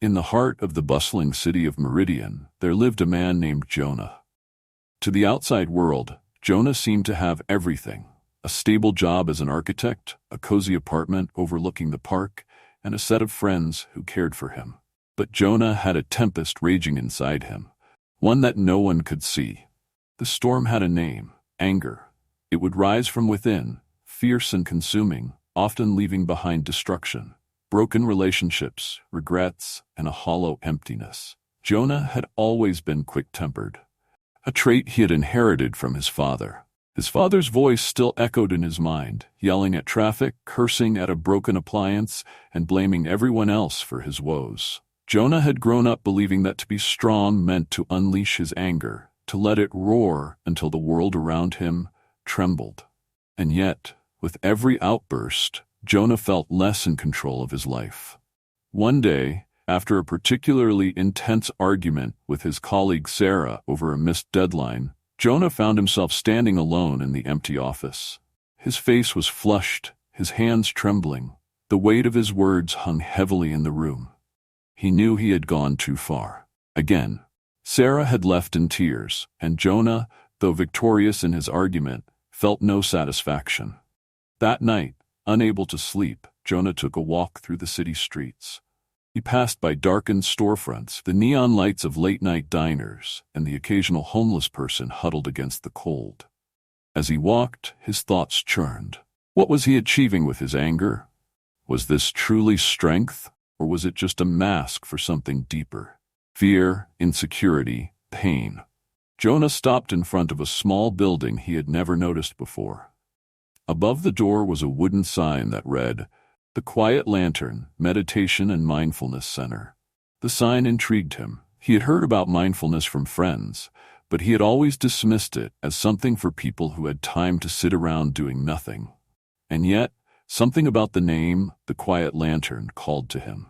In the heart of the bustling city of Meridian, there lived a man named Jonah. To the outside world, Jonah seemed to have everything: a stable job as an architect, a cozy apartment overlooking the park, and a set of friends who cared for him. But Jonah had a tempest raging inside him, one that no one could see. The storm had a name: anger. It would rise from within, fierce and consuming, often leaving behind destruction, broken relationships, regrets, and a hollow emptiness. Jonah had always been quick-tempered, a trait he had inherited from his father. His father's voice still echoed in his mind, yelling at traffic, cursing at a broken appliance, and blaming everyone else for his woes. Jonah had grown up believing that to be strong meant to unleash his anger, to let it roar until the world around him trembled. And yet, with every outburst, Jonah felt less in control of his life. One day, after a particularly intense argument with his colleague Sarah over a missed deadline, Jonah found himself standing alone in the empty office. His face was flushed, his hands trembling. The weight of his words hung heavily in the room. He knew he had gone too far. Again, Sarah had left in tears, and Jonah, though victorious in his argument, felt no satisfaction. That night, unable to sleep, Jonah took a walk through the city streets. He passed by darkened storefronts, the neon lights of late-night diners, and the occasional homeless person huddled against the cold. As he walked, his thoughts churned. What was he achieving with his anger? Was this truly strength, or was it just a mask for something deeper? Fear, insecurity, pain. Jonah stopped in front of a small building he had never noticed before. Above the door was a wooden sign that read, "The Quiet Lantern, Meditation and Mindfulness Center." The sign intrigued him. He had heard about mindfulness from friends, but he had always dismissed it as something for people who had time to sit around doing nothing. And yet, something about the name, The Quiet Lantern, called to him.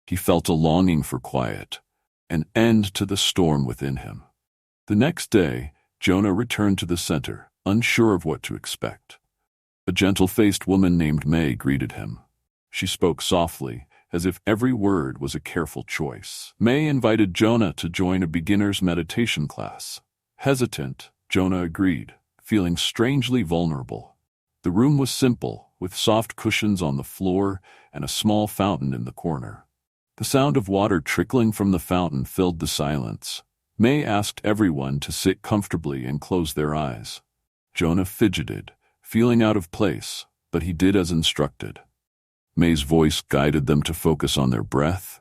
He felt a longing for quiet, an end to the storm within him. The next day, Jonah returned to the center, unsure of what to expect. A gentle-faced woman named May greeted him. She spoke softly, as if every word was a careful choice. May invited Jonah to join a beginner's meditation class. Hesitant, Jonah agreed, feeling strangely vulnerable. The room was simple, with soft cushions on the floor and a small fountain in the corner. The sound of water trickling from the fountain filled the silence. May asked everyone to sit comfortably and close their eyes. Jonah fidgeted, feeling out of place, but he did as instructed. May's voice guided them to focus on their breath,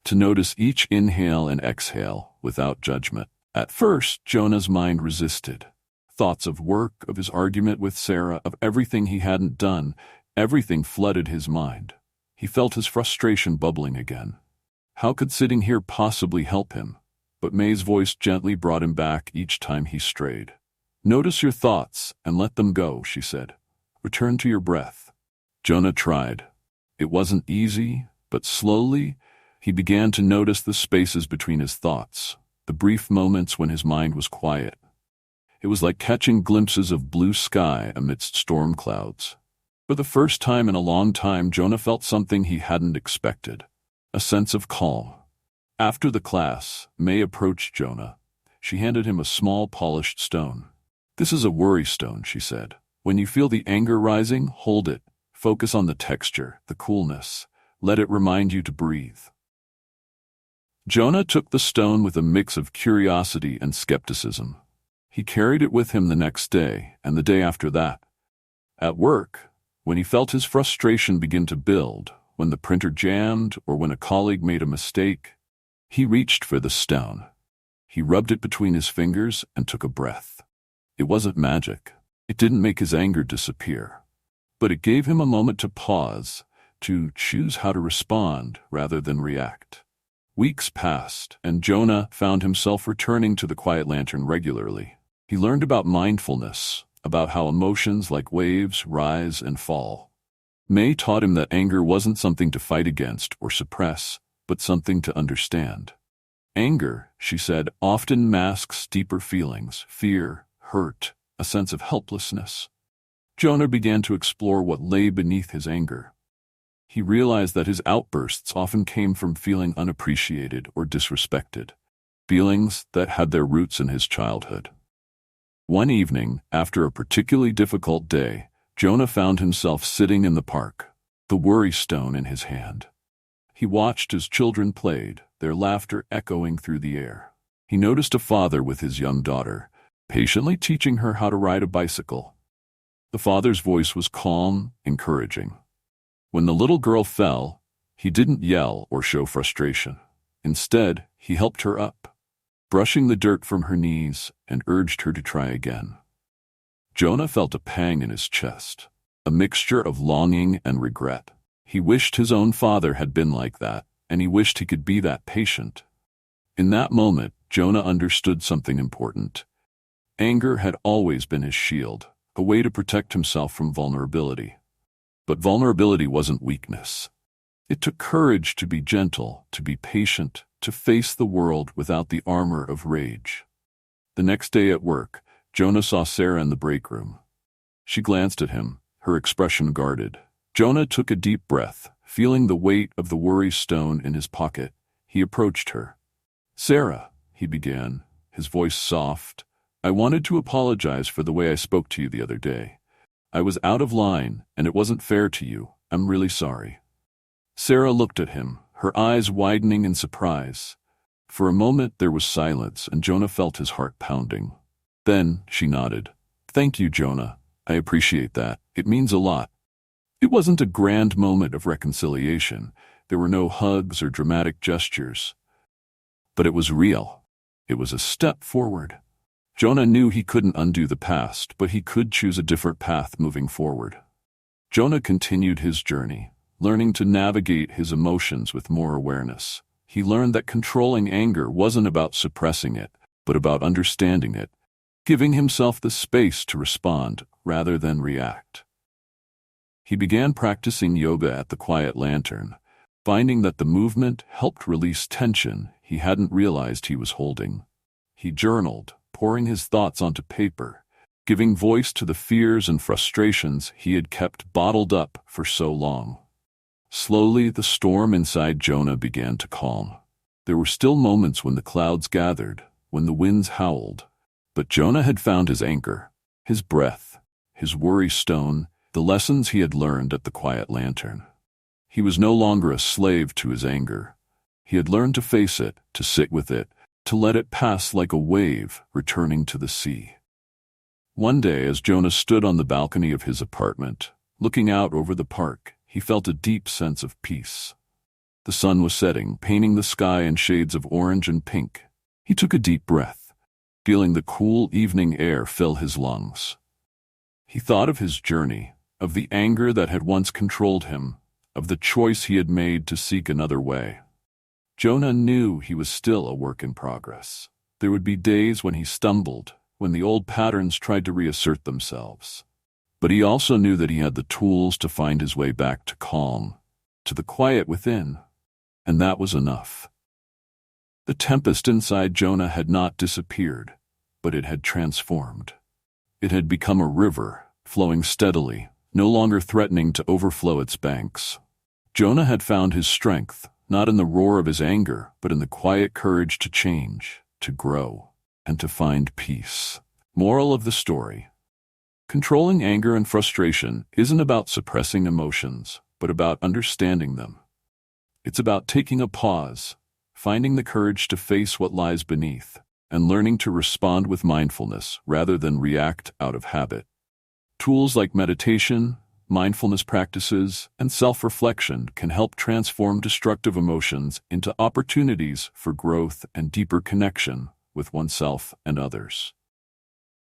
to notice each inhale and exhale without judgment. At first, Jonah's mind resisted. Thoughts of work, of his argument with Sarah, of everything he hadn't done, everything flooded his mind. He felt his frustration bubbling again. How could sitting here possibly help him? But May's voice gently brought him back each time he strayed. "Notice your thoughts and let them go," she said. "Return to your breath." Jonah tried. It wasn't easy, but slowly, he began to notice the spaces between his thoughts, the brief moments when his mind was quiet. It was like catching glimpses of blue sky amidst storm clouds. For the first time in a long time, Jonah felt something he hadn't expected, a sense of calm. After the class, May approached Jonah. She handed him a small polished stone. "This is a worry stone," she said. "When you feel the anger rising, hold it. Focus on the texture, the coolness. Let it remind you to breathe." Jonah took the stone with a mix of curiosity and skepticism. He carried it with him the next day and the day after that. At work, when he felt his frustration begin to build, when the printer jammed or when a colleague made a mistake, he reached for the stone. He rubbed it between his fingers and took a breath. It wasn't magic. It didn't make his anger disappear. But it gave him a moment to pause, to choose how to respond rather than react. Weeks passed, and Jonah found himself returning to the Quiet Lantern regularly. He learned about mindfulness, about how emotions like waves rise and fall. May taught him that anger wasn't something to fight against or suppress, but something to understand. Anger, she said, often masks deeper feelings: fear, hurt, a sense of helplessness. Jonah began to explore what lay beneath his anger. he realized that his outbursts often came from feeling unappreciated or disrespected, feelings that had their roots in his childhood. One evening, after a particularly difficult day, Jonah found himself sitting in the park, the worry stone in his hand. He watched as children played, their laughter echoing through the air. He noticed a father with his young daughter, patiently teaching her how to ride a bicycle. The father's voice was calm, encouraging. When the little girl fell, he didn't yell or show frustration. Instead, he helped her up, brushing the dirt from her knees, and urged her to try again. Jonah felt a pang in his chest, a mixture of longing and regret. He wished his own father had been like that, and he wished he could be that patient. In that moment, Jonah understood something important. Anger had always been his shield, a way to protect himself from vulnerability. But vulnerability wasn't weakness. It took courage to be gentle, to be patient, to face the world without the armor of rage. The next day at work, Jonah saw Sarah in the break room. She glanced at him, her expression guarded. Jonah took a deep breath, feeling the weight of the worry stone in his pocket. He approached her. "Sarah," he began, his voice soft, "I wanted to apologize for the way I spoke to you the other day. I was out of line, and it wasn't fair to you. I'm really sorry." Sarah looked at him, her eyes widening in surprise. For a moment there was silence, and Jonah felt his heart pounding. Then she nodded. "Thank you, Jonah. I appreciate that. It means a lot." It wasn't a grand moment of reconciliation. There were no hugs or dramatic gestures. But it was real. It was a step forward. Jonah knew he couldn't undo the past, but he could choose a different path moving forward. Jonah continued his journey, learning to navigate his emotions with more awareness. He learned that controlling anger wasn't about suppressing it, but about understanding it, giving himself the space to respond rather than react. He began practicing yoga at the quiet lantern, finding that the movement helped release tension he hadn't realized he was holding. He journaled, pouring his thoughts onto paper, giving voice to the fears and frustrations he had kept bottled up for so long. Slowly, the storm inside Jonah began to calm. There were still moments when the clouds gathered, when the winds howled, but Jonah had found his anchor, his breath, his worry stone, the lessons he had learned at the quiet lantern. He was no longer a slave to his anger. He had learned to face it, to sit with it, to let it pass like a wave returning to the sea. One day, as Jonah stood on the balcony of his apartment, looking out over the park, he felt a deep sense of peace. The sun was setting, painting the sky in shades of orange and pink. He took a deep breath, feeling the cool evening air fill his lungs. He thought of his journey, of the anger that had once controlled him, of the choice he had made to seek another way. Jonah knew he was still a work in progress. There would be days when he stumbled, when the old patterns tried to reassert themselves. But he also knew that he had the tools to find his way back to calm, to the quiet within, and that was enough. The tempest inside Jonah had not disappeared, but it had transformed. It had become a river, flowing steadily, no longer threatening to overflow its banks. Jonah had found his strength, not in the roar of his anger, but in the quiet courage to change, to grow, and to find peace. Moral of the story: controlling anger and frustration isn't about suppressing emotions, but about understanding them. It's about taking a pause, finding the courage to face what lies beneath, and learning to respond with mindfulness rather than react out of habit. Tools like meditation, mindfulness practices, and self-reflection can help transform destructive emotions into opportunities for growth and deeper connection with oneself and others.